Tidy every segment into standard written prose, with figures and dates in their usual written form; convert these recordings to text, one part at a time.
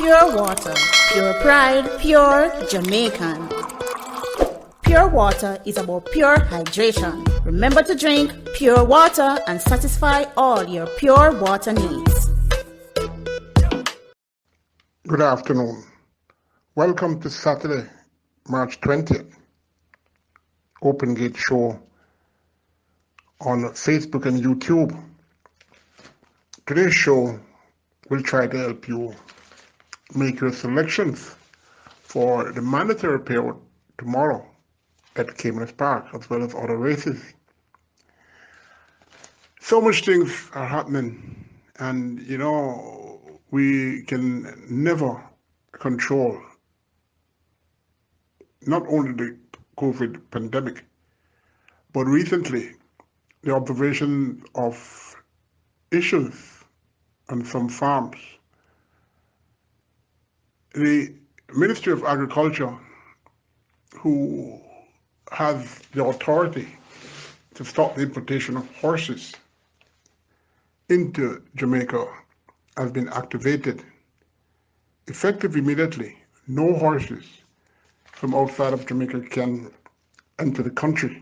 Pure water, pure pride, pure Jamaican. Pure water is about pure hydration. Remember to drink pure water and satisfy all your pure water needs. Good afternoon. Welcome to Saturday, March 20th, Open Gate Show on Facebook and YouTube. Today's show will try to help you make your selections for the mandatory payout tomorrow at Caymanas Park, as well as other races. So much things are happening, and we can never control not only the COVID pandemic, but recently the observation of issues on some farms. The Ministry of Agriculture, who has the authority to stop the importation of horses into Jamaica, has been activated. Effective immediately, no horses from outside of Jamaica can enter the country.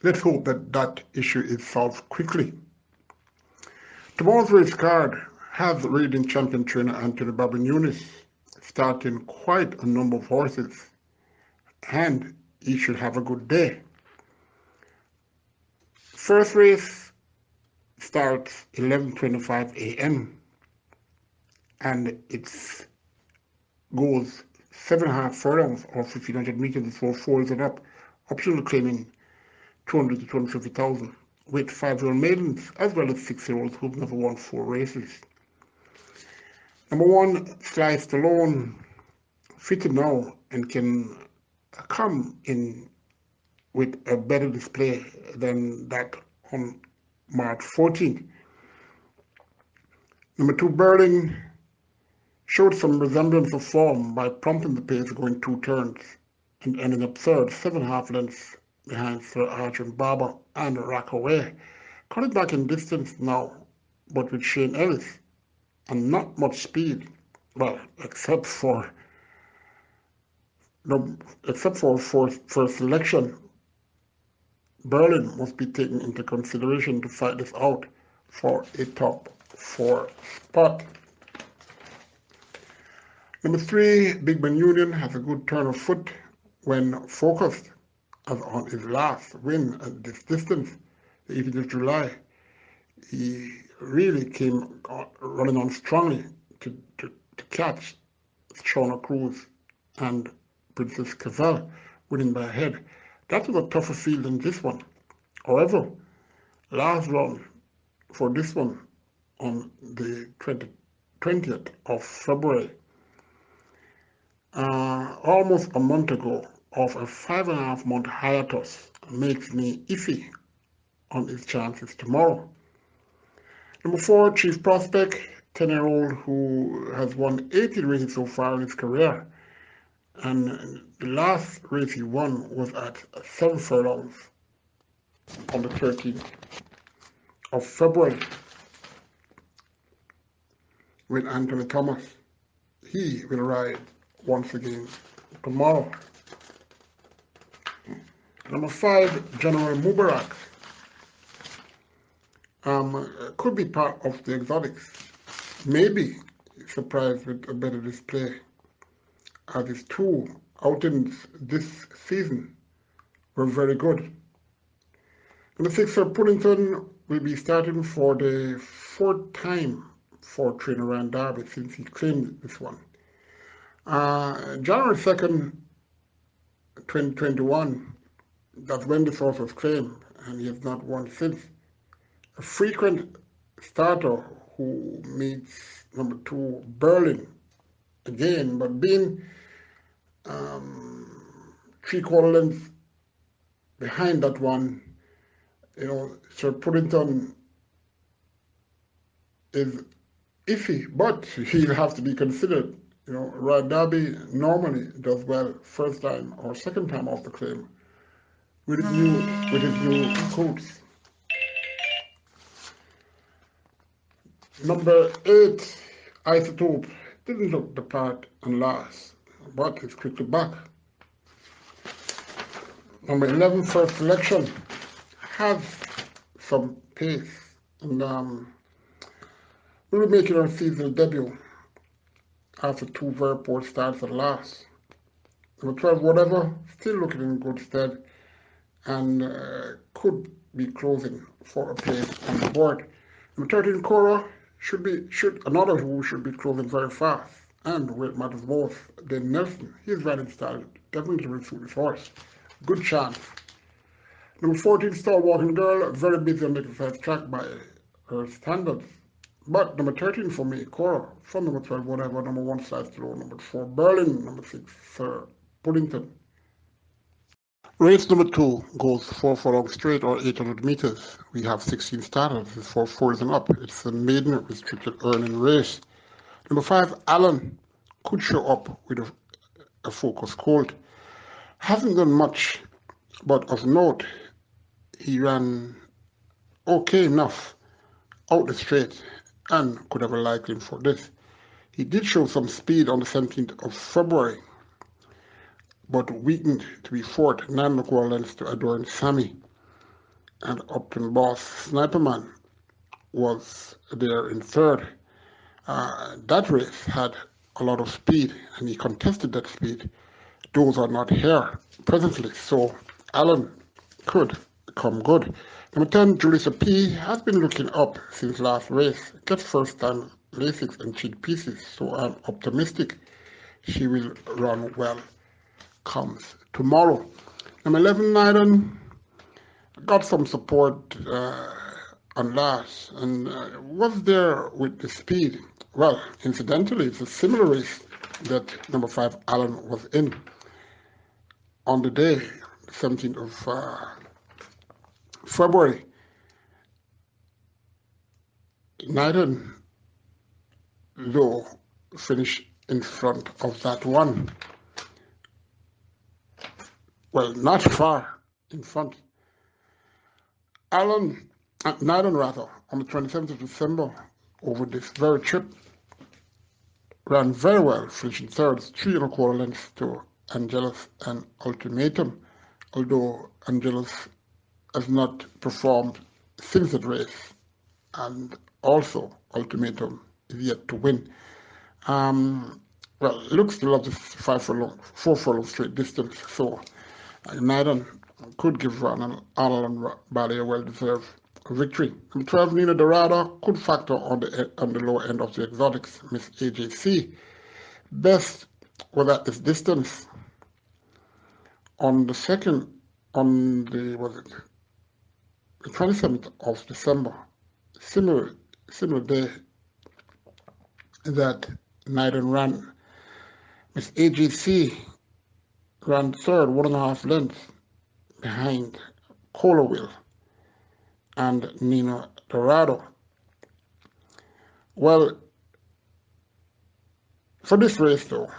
Let's hope that that issue is solved quickly. Tomorrow's race card has reigning champion trainer Anthony Babin starting quite a number of horses, and he should have a good day. First race starts 11:25 a.m. and it goes 7.5 furlongs or 1,500 meters before fours and up to claiming 200 to 250,000 with 5-year-old maidens as well as 6-year-olds who've never won 4 races. Number 1, Sly Stallone, fitted now and can come in with a better display than that on March 14th. Number 2, Berlin, showed some resemblance of form by prompting the pace going 2 turns and ending up third, 7.5 lengths behind Sir Archer Barber and Rockaway. Coming back in distance now, but with Shane Ellis, and not much speed, well, except for selection. Berlin must be taken into consideration to fight this out for a top 4 spot. Number 3, Big Ben Union has a good turn of foot when focused, as on his last win at this distance, the 18th of July. He really came running on strongly to catch Shauna Cruz and Princess Cavell, winning by a head. That was a tougher field than this one. However, last run for this one on the 20th of February, almost a month ago, of a 5.5-month hiatus makes me iffy on his chances tomorrow. Number 4, Chief Prospect, 10-year-old who has won 80 races so far in his career, and the last race he won was at 7 furlongs on the 13th of February with Anthony Thomas. He will ride once again tomorrow. Number 5, General Mubarak, could be part of the exotics. Maybe surprised with a better display, as his 2 outings this season were very good. Number 6, Sir Puddington will be starting for the 4th time for trainer Ryan Darby since he claimed this one. January 2nd, 2021, that's when this horse was claimed, and he has not won since. A frequent starter who meets number 2, Berlin, again, but being 3/4 lengths behind that one, Sir Puddington is iffy, but he'll have to be considered. Ryan Darby normally does well first time or second time off the claim with his new coats. Number 8, Isotope, didn't look the part and last, but it's quickly back. Number 11, first selection, has some pace, and will be making her seasonal debut after two very poor starts at last. Number 12, whatever, still looking in good stead, and could be closing for a place on the board. Number 13, Cora, another who should be closing very fast. And where it matters most, then Nelson, his riding style definitely will suit this horse. Good chance. Number 14, Star Walking Girl, very busy on the exercise track by her standards. But number 13 for me, Cora, from number 12, whatever, number 1, Slides Low, number 4, Berlin, number 6, Sir Puddington. Race number 2 goes 4 furlongs straight or 800 meters. We have 16 starters. It's for 4s and up. It's a maiden restricted earning race. Number 5, Allen, could show up with a focus colt. Hasn't done much, but of note, he ran okay enough out the straight and could have a liking for this. He did show some speed on the 17th of February, but weakened to be fourth, 9 1/4 lengths to Adoring Sammy. And Upton Boss Sniperman was there in third. That race had a lot of speed, and he contested that speed. Those are not here presently, so Allen could come good. Number 10, Julissa P, has been looking up since last race. Gets first time Lasix and cheat pieces, so I'm optimistic she will run well comes tomorrow. Number 11, Naiden, got some support on last and was there with the speed. Well, incidentally, it's a similar race that number 5, Allen, was in on the day, 17th of February. Naiden, though, finished in front of that one. Well, not far in front. Naiden rather, on the 27th of December, over this very trip, ran very well, finishing third, 3 1/4 lengths to Angelus and Ultimatum, although Angelus has not performed since that race, and also Ultimatum is yet to win. Well, looks to love this 4 furlong straight distance, so Naiden could give Ron and Arnold and Bally a well-deserved victory. Number 12, Nina Dorada, could factor on the lower end of the exotics. Miss AJC, best was at this distance on the 27th of December, similar day that Naiden ran. Miss AJC ran third, 1.5 lengths behind Colorwell and Nina Dorado. Well, for this race though,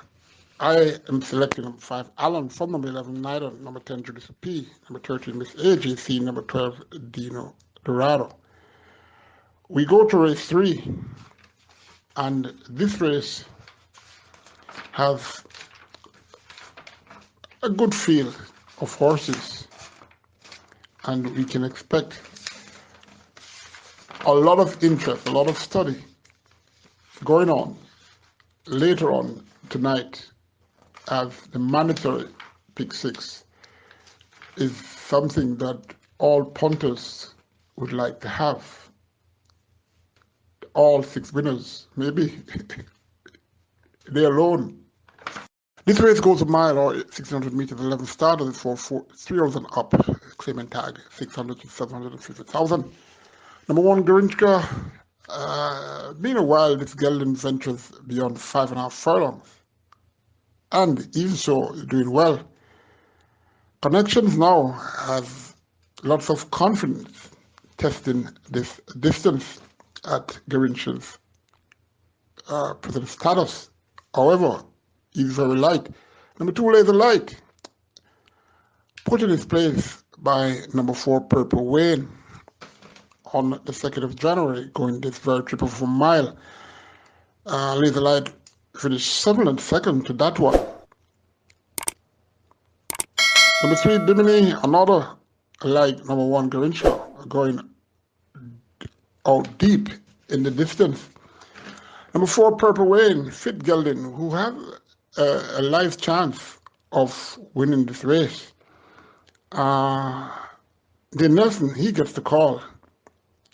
I am selecting number 5, Allen, from number 11, Naiden, number 10, Julissa P, number 13, Miss AJC, number 12, Dino Dorado. We go to race 3, and this race has a good field of horses, and we can expect a lot of interest, a lot of study going on later on tonight, as the mandatory pick 6 is something that all punters would like to have. All 6 winners, maybe they alone. This race goes a mile or 600 meters, 11 starters for 3 hours and up, claim and tag, 600 to 750,000. Number 1, Garinchka, been a while this gelding ventures beyond 5.5 furlongs, and even so, doing well. Connections now has lots of confidence testing this distance at Garinchka's present status. However, he's very light. Number 2, Laser Light, put in his place by number 4, Purple Wayne, on the 2nd of January, going this very trip of a mile. Laser Light finished 7th and 2nd to that one. Number 3, Bimini, another like number 1, Garinshaw, going out deep in the distance. Number 4, Purple Wayne, Fit Gelding, who have a life chance of winning this race. The Nelson, he gets the call,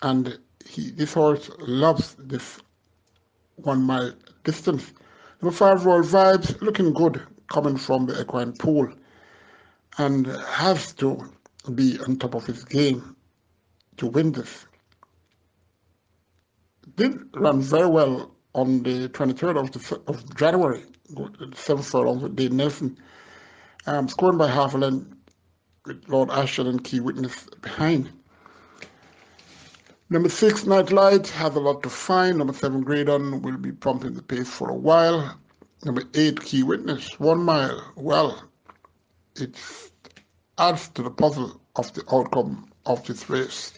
and this horse loves this 1 mile distance. Number 5, Royal Vibes, looking good, coming from the equine pool, and has to be on top of his game to win this. Did run very well on the 23rd of January, 7th furlong with Dave Nelson, scoring by half a length with Lord Ashton and Key Witness behind. Number 6, Night Light, has a lot to find. Number 7, Graydon, will be pumping the pace for a while. Number 8, Key Witness, 1 mile. Well, it adds to the puzzle of the outcome of this race.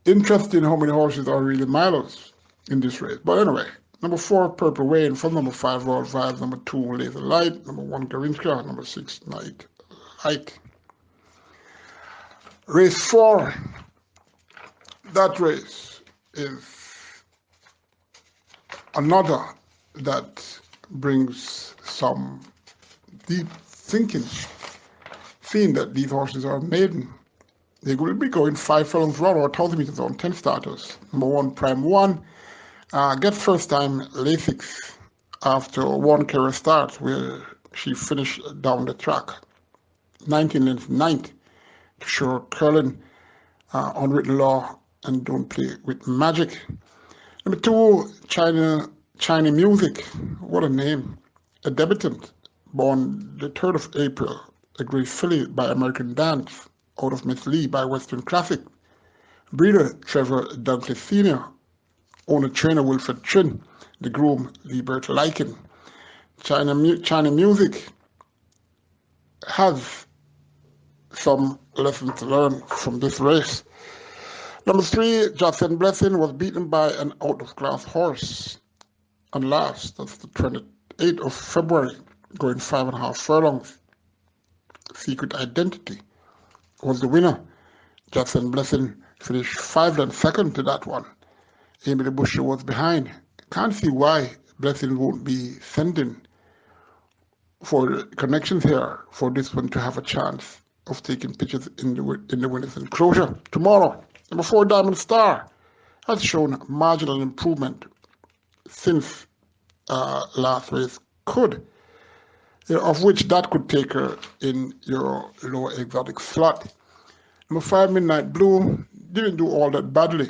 Interesting how many horses are really milers in this race. But anyway, number 4, Purple Wayne, from number 5, Royal Vibes, number 2, Laser Light, number 1, Garinska, number 6, Night Light. Race 4, that race is another that brings some deep thinking, seeing that these horses are maiden. They will be going 5 furlongs run or 1,000 meters on 10 starters. Number 1, Prime 1, gets first time Lasix after 1 career start where she finished down the track. 19 lengths 9th to show Colin unwritten law and don't play with magic. Number 2, China Music, what a name. A debutant, born the 3rd of April, a great filly by American Dance, out of Miss Lee by Western Classic. Breeder Trevor Dunkley Sr., owner trainer Wilfred Trin, the groom Liebert Lyken. China Music has some lessons to learn from this race. Number 3, Jocelyn Blessing, was beaten by an out-of-class horse. And last, that's the 28th of February, going 5.5 furlongs. Secret Identity was the winner. Jocelyn Blessing finished 5th and 2nd to that one. Amy the Busher was behind. Can't see why Blessing won't be sending for connections here for this one to have a chance of taking pictures in the winner's enclosure tomorrow. Number 4, Diamond Star, has shown marginal improvement since last race, of which that could take her in your lower exotic slot. Number 5, Midnight Blue, didn't do all that badly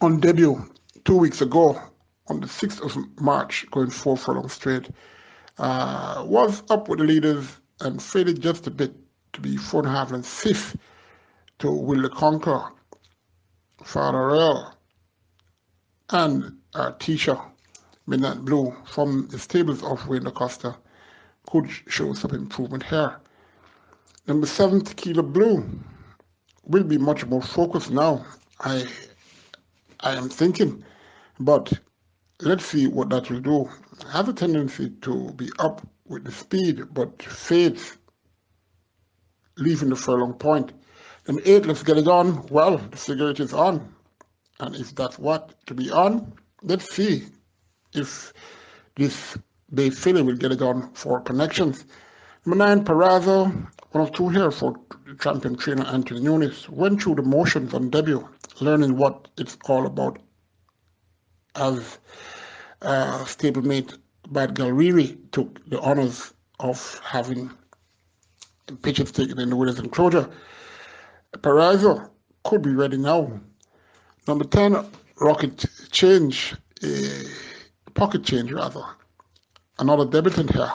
on debut 2 weeks ago on the 6th of March, going 4 furlongs straight. Was up with the leaders and faded just a bit to be 4.5 and 5th to Will the Conqueror, Father Earl, and Tisha, Midnight Blue, from the stables of Wayne Acosta, could show some improvement here. Number 7, Tequila Blue, will be much more focused now, I am thinking, but let's see what that will do. Has a tendency to be up with the speed, but fades, leaving the furlong point. Number 8, Let's Get It On. Well, the cigarette is on. And if that's what to be on, let's see if this Bay filly will get it on for connections. Number 9, Parazzo, 1 of 2 here for champion trainer Anthony Nunes. Went through the motions on debut, learning what it's all about as stablemate Bad Galriri took the honors of having pictures taken in the winner's enclosure. Parazzo could be ready now. Number 10, Rocket Change, Pocket Change rather, another debutant here.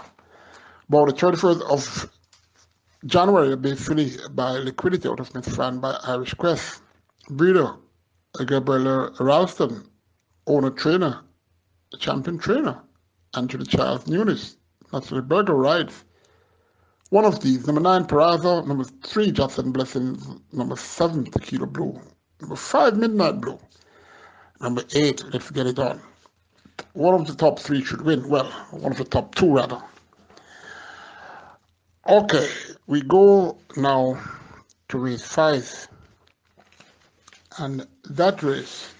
About the 31st of January, a Bay filly by Liquidity out of Miss Fran by Irish Quest. Breeder, Gabriella Ralston, owner trainer, champion trainer, Anthony Charles Nunes. Natalie Berger rides. One of these, number 9, Parazzo, number 3, Jocelyn Blessing, number 7, Tequila Blue, number 5, Midnight Blue, number 8, Let's Get It On. one of the top three should win. Well, one of the top two, rather. Okay, we go now to race 5. And that race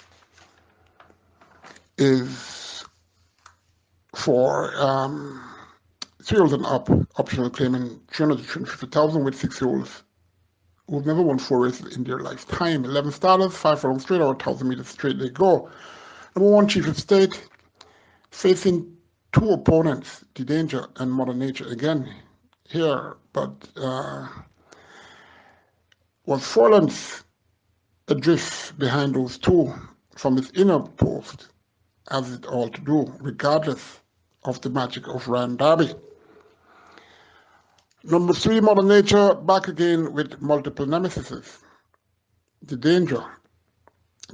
is for 3-year-olds and up, optional claiming 350,000 with 6-year-olds who've never won 4 races in their lifetime. 11 starters, 5 furlongs straight, or 1,000 meters straight they go. Number 1, Chief of State, facing 2 opponents, The Danger and Mother Nature again here, but was 4 lengths adrift behind those 2 from his inner post, as it all to do, regardless of the magic of Ryan Derby. Number 3, Mother Nature, back again with multiple nemesis. The Danger,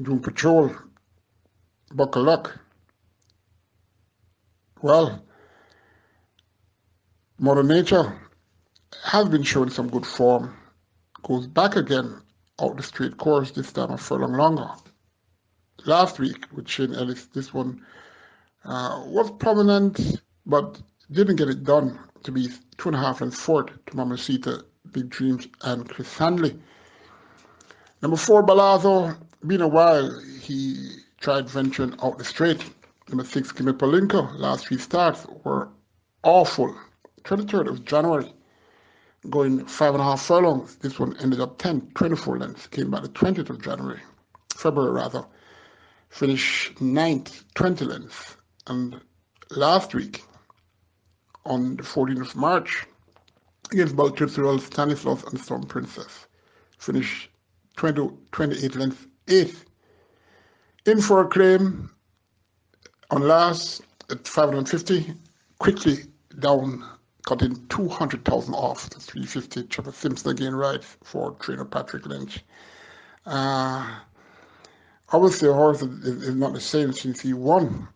Doom Patrol, Buckle Luck. Well, Mother Nature has been showing some good form, goes back again out the straight course, this time a furlong longer. Last week with Shane Ellis, this one was prominent, but didn't get it done to be 2.5 lengths forward to Mamacita, Big Dreams, and Chris Handley. Number 4, Balazzo, been a while, he tried venturing out the straight. Number 6, Kimi Palinka, last 3 starts were awful. 23rd of January, going 5.5 furlongs. This one ended up 24 lengths, came by the 20th of January, February rather. Finished 9th, 20 lengths. And last week, on the 14th of March, against Baltritz, Stanislaus, and Storm Princess, finished 28 lengths, 8th. In for a claim on last at 550, quickly down, cut in 200,000 off to 350. Trevor Simpson again rides for trainer Patrick Lynch. Obviously, a horse is not the same since he won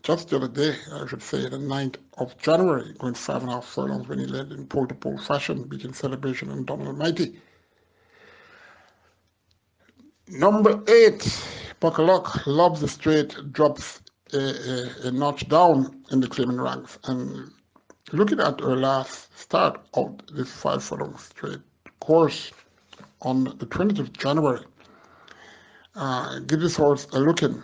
just the other day, I should say, the 9th of January, going 5.5 furlongs when he led in pole-to-pole fashion, beating Celebration and Donald Mighty. Number 8, Buckle Luck, loves the straight, drops a notch down in the claiming ranks. And looking at her last start out this 5 furlong straight course on the 20th of January, give this horse a look in.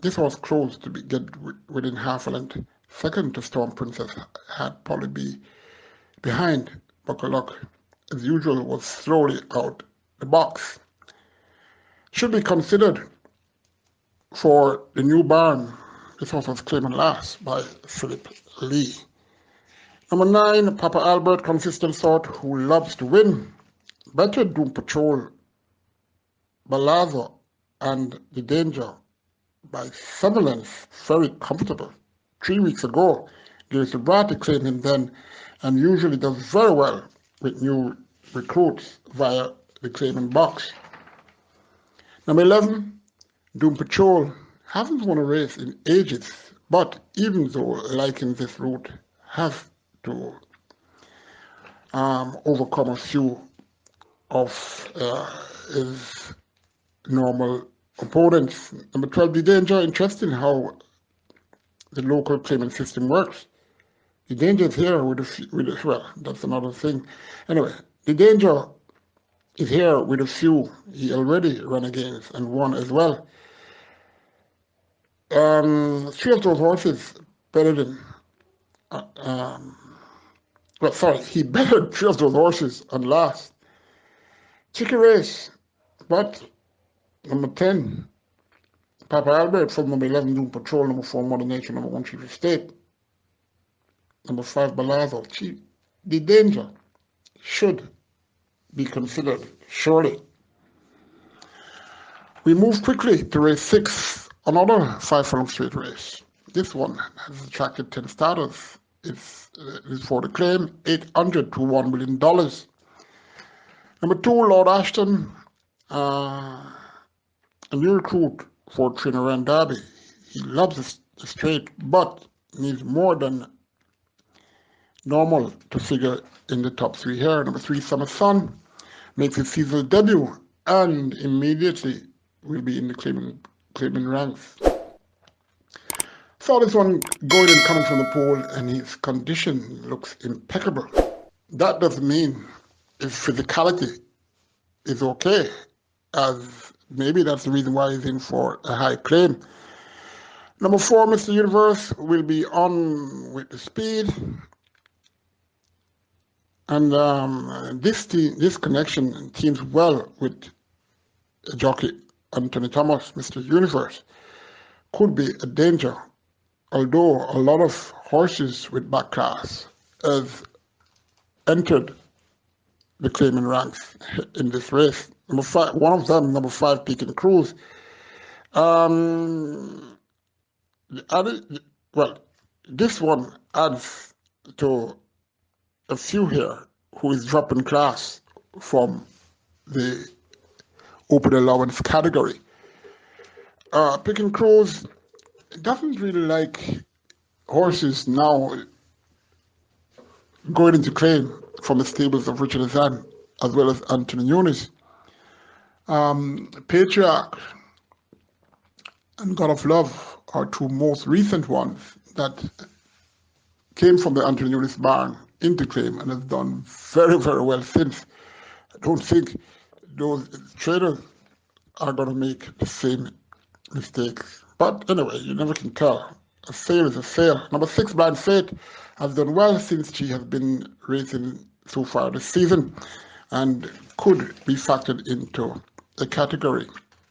This horse close to get within half a length. Second to Storm Princess had probably be behind. Buckle Luck, as usual, was slowly out the box. Should be considered for the new barn. This horse was claimed last by Philip Lee. Number 9, Papa Albert, consistent sort who loves to win. Better Doom Patrol, Balazzo, and The Danger by 7 lengths, very comfortable. 3 weeks ago, Gary Sobrati claimed him then, and usually does very well with new recruits via the claiming box. Number 11, Doom Patrol, hasn't won a race in ages, but even though liking this route, has to overcome a few of his normal opponents. Number 12, The Danger, interesting how the local claiming system works. The Danger is here with well, that's another thing. Anyway, The Danger is here with a few he already ran against and won as well. 3 of those horses better than, he bettered 3 of those horses on last. Tricky race, but number 10, Papa Albert from number 11, Doom Patrol, number 4, Mother Nature, number 1, Chief of State, number 5, Balazzo, The Danger should be considered, surely. We move quickly to race 6, another 5 furlong straight race. This one has attracted 10 starters. It's for the claim, $800 to $1 million. Number 2, Lord Ashton, a new recruit for trainer Ryan Derby. He loves the straight, but needs more than normal to figure in the top 3 here. Number 3, Summer Sun, makes his seasonal debut and immediately will be in the claiming ranks. Saw this one going and coming from the pole, and his condition looks impeccable. That doesn't mean his physicality is okay, as maybe that's the reason why he's in for a high claim. Number 4, Mr. Universe, will be on with the speed. And this connection teams well with jockey Anthony Thomas, Mr. Universe. Could be a danger, although a lot of horses with back class have entered the claiming ranks in this race. Number 5, one of them, number 5, Pekin Cruz. This one adds to a few here who is dropping class from the open allowance category. Pekin Cruz doesn't really like horses now going into claim from the stables of Richard Azan as well as Anthony Nunes. Patriarch and God of Love are two most recent ones that came from the Anthony Nunes barn into claim and have done very, very well since. I don't think those traders are going to make the same mistakes. But anyway, you never can tell. A sale is a sale. Number 6, Blind Fate, has done well since she has been racing so far this season and could be factored into the category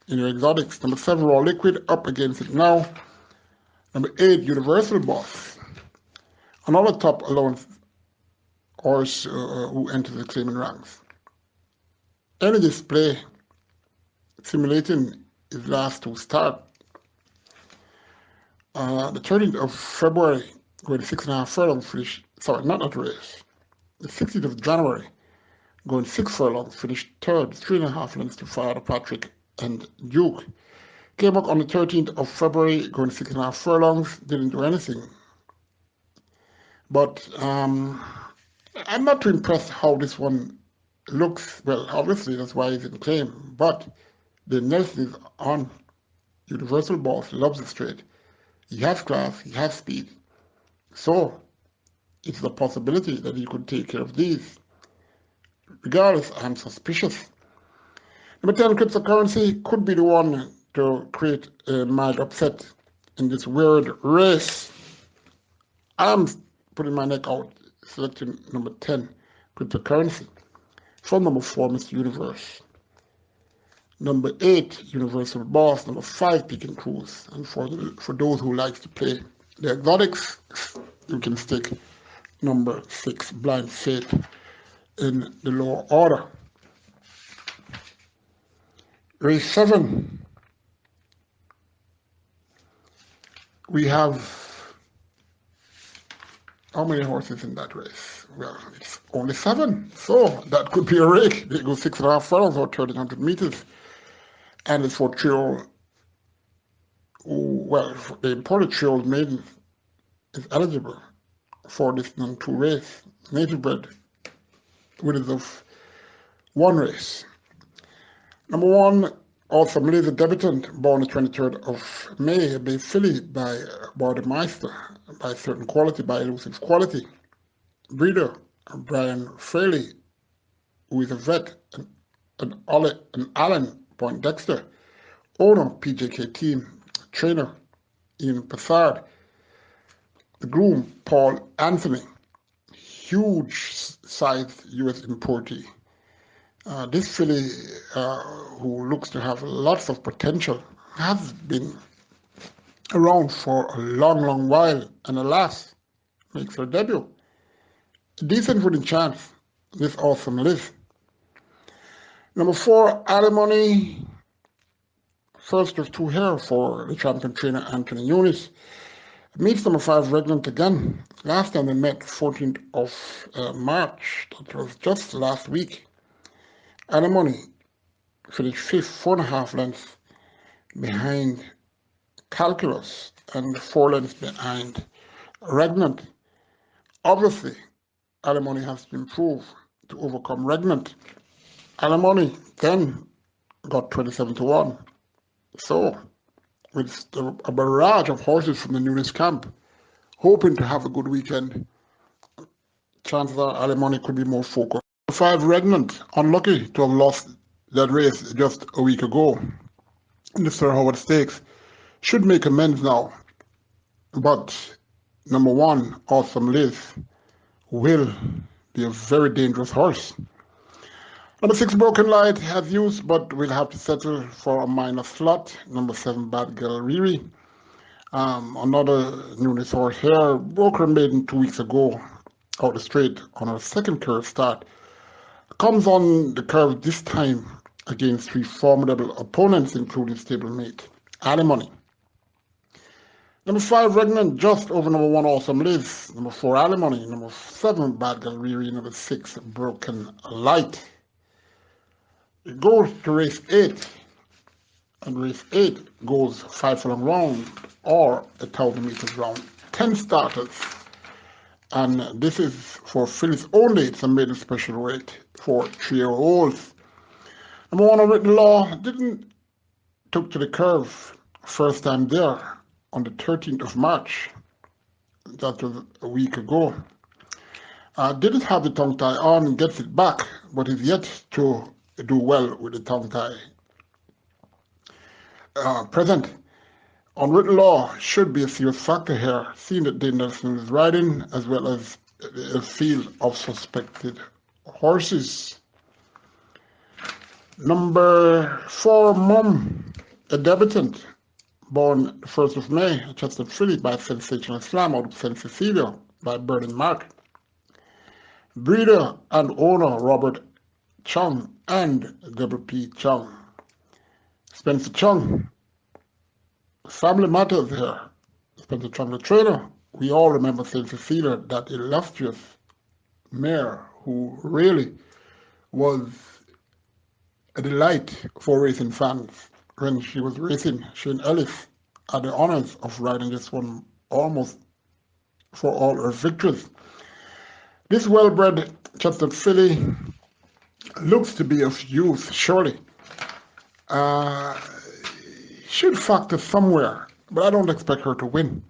in your exotics. Number 7, Raw Liquid, up against it now. Number 8, Universal Boss, another top allowance horse who enters the claiming ranks. Any display simulating his last 2 start. The 13th of February, going 6.5 furlongs, finished, sorry, not the race. The 16th of January, going 6 furlongs, finished 3rd, 3.5 lengths to Father Patrick and Duke. Came up on the 13th of February, going 6.5 furlongs, didn't do anything. But I'm not too impressed how this one looks. Well, obviously that's why he's in claim, but the Nelson is on. Universal Boss loves the straight. He has class, he has speed. So it's a possibility that he could take care of these. Regardless, I'm suspicious. Number 10, Cryptocurrency, could be the one to create a mild upset in this weird race. I'm putting my neck out, selecting number 10, Cryptocurrency. From number 4, Mr. Universe. Number 8, Universal Boss. Number 5, Pekin Cruz. And for those who like to play the exotics, you can stick number 6, Blind Fate, in the lower order. Race 7. We have how many horses in that race? Well, it's only 7, so that could be a rake. They go 6.5 furlongs or 1,300 meters. And it's for 3-year-old, well, the imported 3-year-old maiden is eligible for this non-2 race. Native bred winners of 1 race. Number 1, Awesome Laser debutant, born the 23rd of May, a Bay filly by Bordemeister, by Certain Quality, by Elusive Quality. Breeder, Brian Fraley, who is a vet, and Alan Poindexter. Owner, PJK Team. Trainer, Ian Passard. The groom, Paul Anthony. Huge sized US importee. This filly, who looks to have lots of potential, has been around for a long, long while, and alas, makes her debut. A decent winning chance, this Awesome Liz. Number 4, Alimony. First of 2 here for the champion trainer Anthony Nunes. Meets number 5, Regnant again. Last time they met, 14th of March. That was just last week. Alimony finished 5th, 4.5 lengths behind Calculus and 4 lengths behind Regnant. Obviously, Alimony has to improve to overcome Regnant. Alimony then got 27-1. So with a barrage of horses from the newest camp, hoping to have a good weekend. Chances are alimony could be more focused. 5 Regnant, unlucky to have lost that race just a week ago in the Sir Howard Stakes, should make amends now. But number 1, Awesome Liz, will be a very dangerous horse. Number 6, Broken Light, has used, but will have to settle for a minor slot. Number 7, Bad Girl Riri. Another newest horse here, broke her maiden 2 weeks ago out the straight on her second curve start. Comes on the curve this time against 3 formidable opponents, including stablemate Alimony. Number 5, Regnant, just over number 1, Awesome Liz. Number 4, Alimony. Number 7, Bad Girl Riri. Number 6, Broken Light. It goes to race 8, and race 8 goes 5 furlong round or 1,000 meters round. 10 starters, and this is for fillies only. It's a maiden special weight for 3-year-olds. Number 1, Written Law took to the curve first time there on the 13th of March. That was a week ago. Didn't have the tongue tie on, gets it back, but is yet to do well with the tongue tie. Present. Unwritten Law should be a serious factor here, seeing that Dane Nelson is riding, as well as a field of suspected horses. Number 4, Mum, a debutant, born 1st of May, a Chester filly by Sensational Slam out of St. Cecilia by Burning Mark. Breeder and owner Robert Chung and W.P. Chung. Spencer Chung. Family matters here. Spencer Chung, the trainer. We all remember St. Cecilia, that illustrious mare who really was a delight for racing fans. When she was racing, Shane Ellis had the honors of riding this one almost for all her victories. This well-bred Chester filly looks to be of use, surely. Should factor somewhere, but I don't expect her to win.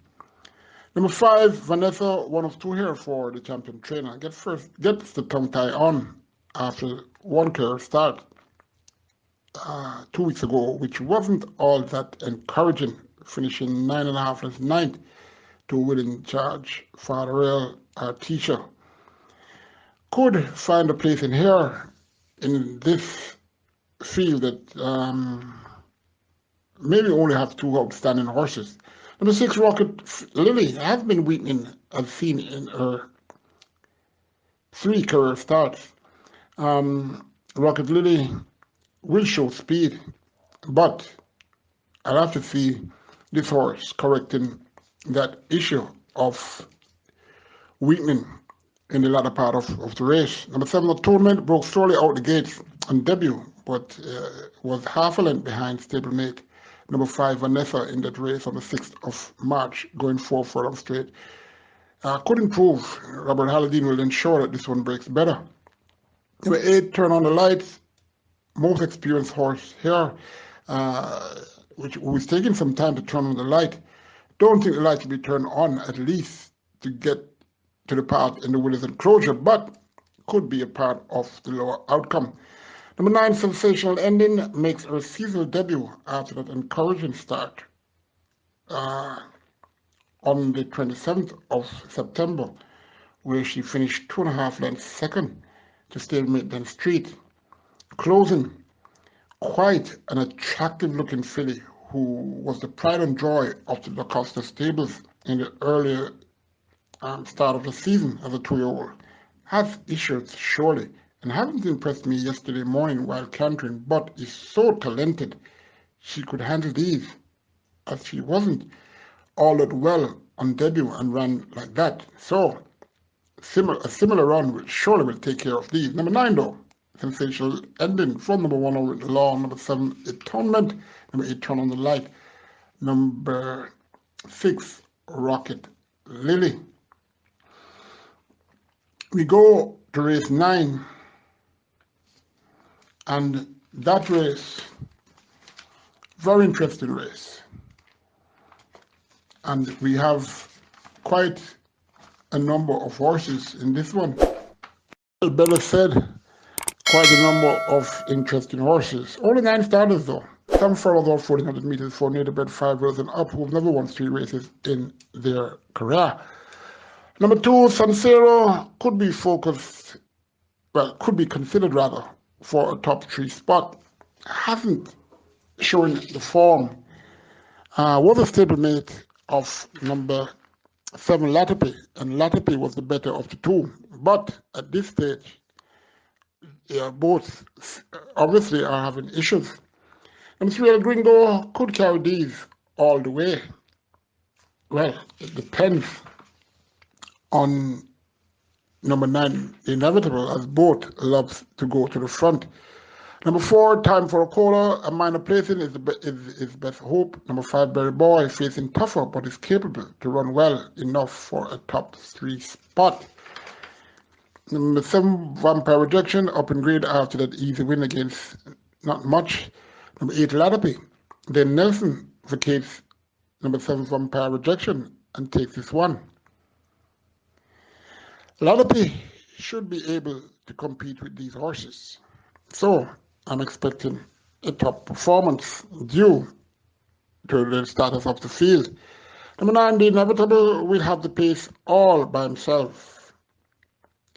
Number 5, Vanessa, 1 of 2 here for the champion trainer. Gets the tongue tie on after 1 curve start 2 weeks ago, which wasn't all that encouraging, finishing 9.5 lengths 9th to winning charge Father Artesia. Could find a place in here in this field that maybe only have 2 outstanding horses. Number 6, Rocket Lily, has been weakening, as seen in her 3 career starts. Rocket Lily will show speed, but I'll have to see this horse correcting that issue of weakening in the latter part of the race. Number 7, Atonement, broke slowly out the gates on debut, but was half a length behind stablemate number 5, Vanessa, in that race on the 6th of March, going 4 furlongs straight. Could improve. Robert Halladine will ensure that this one breaks better. Number 8, Turn on the Lights, most experienced horse here, which was taking some time to turn on the light. Don't think the light should be turned on, at least to get to the part in the Willis enclosure, but could be a part of the lower outcome. Number 9, Sensational Ending, makes her seasonal debut after that encouraging start on the 27th of September, where she finished 2.5 lengths second to stablemate Dan Street. Closing, quite an attractive looking filly who was the pride and joy of the Lacosta stables in the earlier start of the season as a 2-year-old. Has issues, surely, and hasn't impressed me yesterday morning while cantering, but is so talented she could handle these, as she wasn't all that well on debut and ran like that. So a similar run surely will take care of these. Number 9, though, Sensational Ending, from number 1, Over the Law. Number 7, Atonement. Number 8, Turn on the Light. Number 6, Rocket Lily. We go to race 9, and that race, very interesting race. And we have quite a number of horses in this one. Better said, quite a number of interesting horses. Only 9 starters though. Some followers all 1400 meters for native-bred 5-year-olds and up who've never won 3 races in their career. Number 2, Sansero could be focused, well, could be considered rather, for a top 3 spot. Hasn't shown the form. Was a stablemate of number 7, Latipi, and Latipi was the better of the 2. But at this stage, both obviously are having issues. Number 3, El Gringo could carry these all the way. Well, it depends on number 9, Inevitable, as both loves to go to the front. Number 4, Time for a Cola, a minor placing is best hope. Number 5, Berry Boy, facing tougher but is capable to run well enough for a top 3 spot. Number 7, Vampire Rejection, up in grade after that easy win against not much. Number 8, Latipi. Then Nelson vacates number 7, Vampire Rejection, and takes this one. Latipi should be able to compete with these horses. So I'm expecting a top performance due to the status of the field. Number 9, The Inevitable will have the pace all by himself.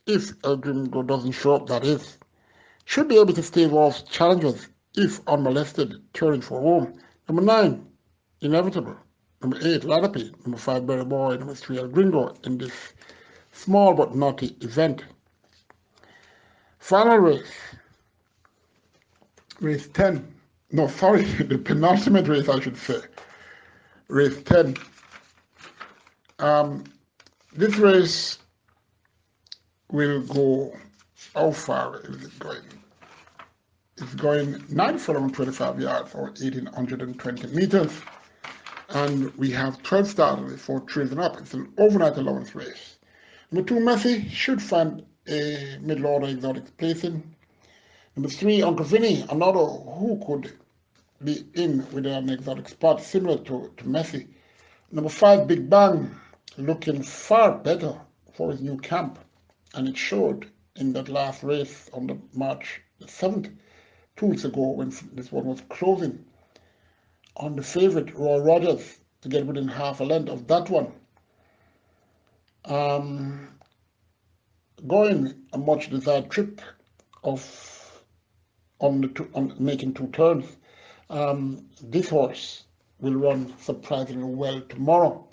If El Gringo doesn't show up, that is. Should be able to stave off challenges if unmolested, turning for home. Number 9, Inevitable. Number 8, Latipi. Number 5, Berry Boy. Number 3, El Gringo in this small but naughty event. Final race. Race 10. No, sorry, the penultimate race, I should say. Race 10. This race will go, how far is it going? It's going 9 furlong 25 yards or 1820 meters. And we have 12 starters for 3 and up. It's an overnight allowance race. Number 2, Messi, should find a middle order exotic placing. Number 3, Uncle Vinny, another who could be in with an exotic spot similar to Messi. Number 5, Big Bang, looking far better for his new camp. And it showed in that last race on the March 7th, 2 weeks ago, when this one was closing on the favorite, Roy Rogers, to get within half a length of that one. Going a much desired trip of on making 2 turns. This horse will run surprisingly well tomorrow.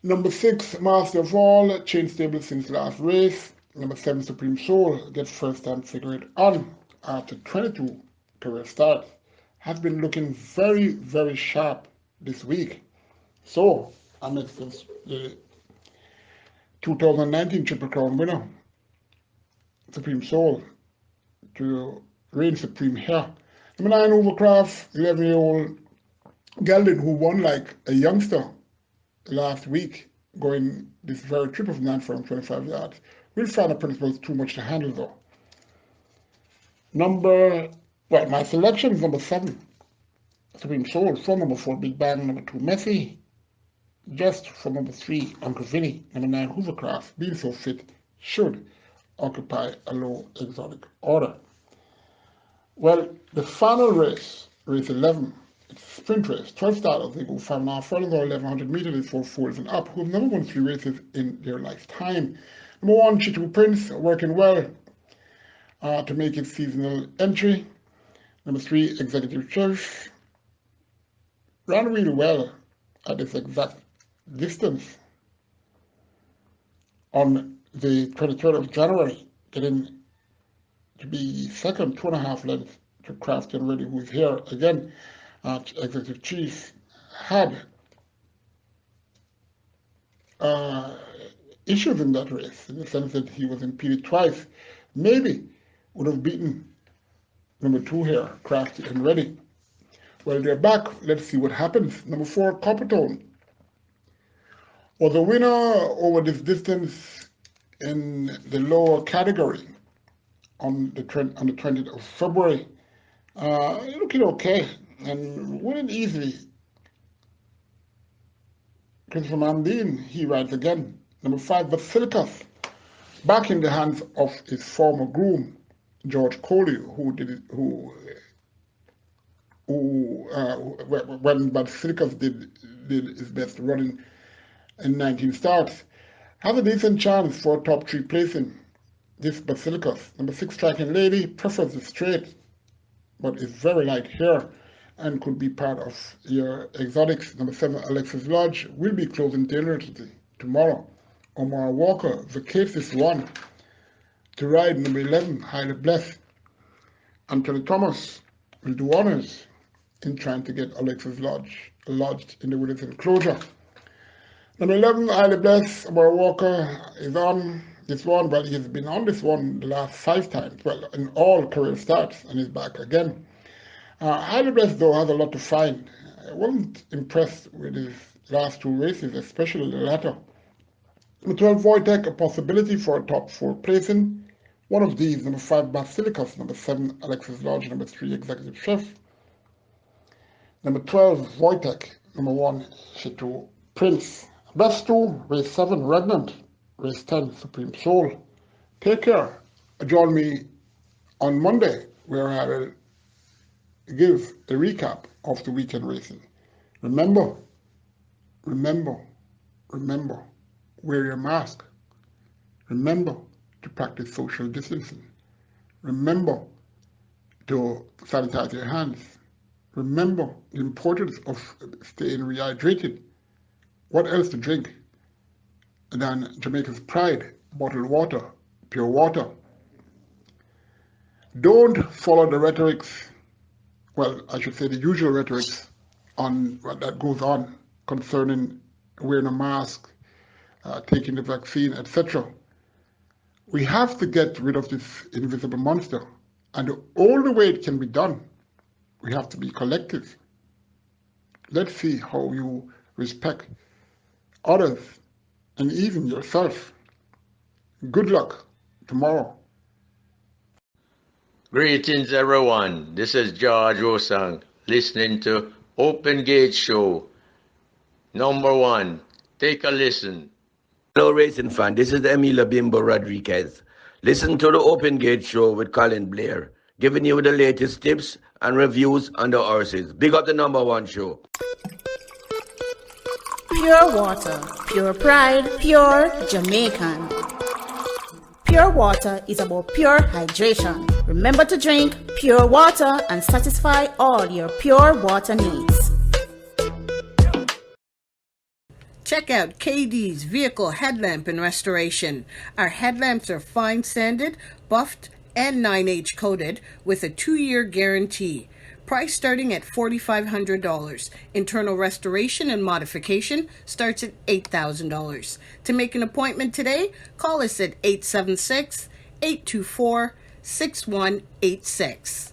Number 6, Master of All, changed stable since last race. Number 7, Supreme Soul, gets first time figure on after 22 career starts. Has been looking very, very sharp this week. So, I'm the 2019 Triple Crown winner, Supreme Soul, to reign supreme here. Number 9, Overcraft, 11-year-old gelding who won like a youngster last week, going this very trip of 9 furlong 25 yards. Will find the principles too much to handle though. My selection is number 7, Supreme Soul, from number 4, Big Bang, number 2, Messi, just from number 3, Uncle Vinny, number 9, Hoovercraft, being so fit, should occupy a low exotic order. Well, the final race, race 11, it's a sprint race, 12 starters, they go 5.5 furlongs or 1100 meters, 4 foals and up, who have never won 3 races in their lifetime. Number 1, Chitu Prince, working well to make its seasonal entry. Number 3, Executive Chef, ran really well at this exact distance on the 23rd of January, getting to be second, 2.5 lengths to Craft and Ready, who is here again. Executive Chief had issues in that race, in the sense that he was impeded twice. Maybe would have beaten number 2 here, Crafty and Ready. Well, they're back. Let's see what happens. Number 4, Coppertone, was a winner over this distance in the lower category on the 20th of February. Looking okay and winning easily Christopher Mandine, he rides again. Number 5, Basilicus, back in the hands of his former groom, George Coley, when Basilicus did his best running in 19 starts, has a decent chance for a top 3 placing. This Basilicus. Number 6, Striking Lady, prefers the straight, but is very light here and could be part of your exotics. Number 7, Alexis Lodge, will be closing tentatively tomorrow. Omar Walker, the case is one to ride. Number 11, Highly Blessed. Anthony Thomas will do honors in trying to get Alexis Lodge lodged in the Willis enclosure. Number 11, Highly Blessed. Omar Walker is on this one. Well, he's been on this one the last 5 times, well, in all career starts, and he's back again. Highly Blessed, though, has a lot to find. I wasn't impressed with his last 2 races, especially the latter. Number 12, Wojtek, a possibility for a top 4 placing. One of these, number 5, Basilicus. Number 7, Alexis Lodge. Number 3, Executive Chef. Number 12, Wojtek. Number 1, Chateau Prince. Best 2, race 7, Regnant. Race 10, Supreme Soul. Take care. Join me on Monday, where I will give a recap of the weekend racing. Remember, wear your mask. Remember to practice social distancing. Remember to sanitize your hands. Remember the importance of staying rehydrated. What else to drink than Jamaica's pride, bottled water, pure water? Don't follow the rhetorics, well, I should say the usual rhetorics on what that goes on concerning wearing a mask, taking the vaccine, etc. We have to get rid of this invisible monster, and the only way it can be done, we have to be collective. Let's see how you respect others and even yourself. Good luck tomorrow. Greetings, everyone. This is George Osang, listening to Open Gate Show. Number 1, take a listen. Hello, racing fan. This is Emilio Bimbo Rodriguez. Listen to the Open Gate Show with Colin Blair, giving you the latest tips and reviews on the horses. Big up the number 1 show. Pure water, pure pride, pure Jamaican. Pure water is about pure hydration. Remember to drink pure water and satisfy all your pure water needs. Check out KD's Vehicle Headlamp and Restoration. Our headlamps are fine sanded, buffed, and 9H coated with a 2-year guarantee. Price starting at $4,500. Internal restoration and modification starts at $8,000. To make an appointment today, call us at 876-824-6186.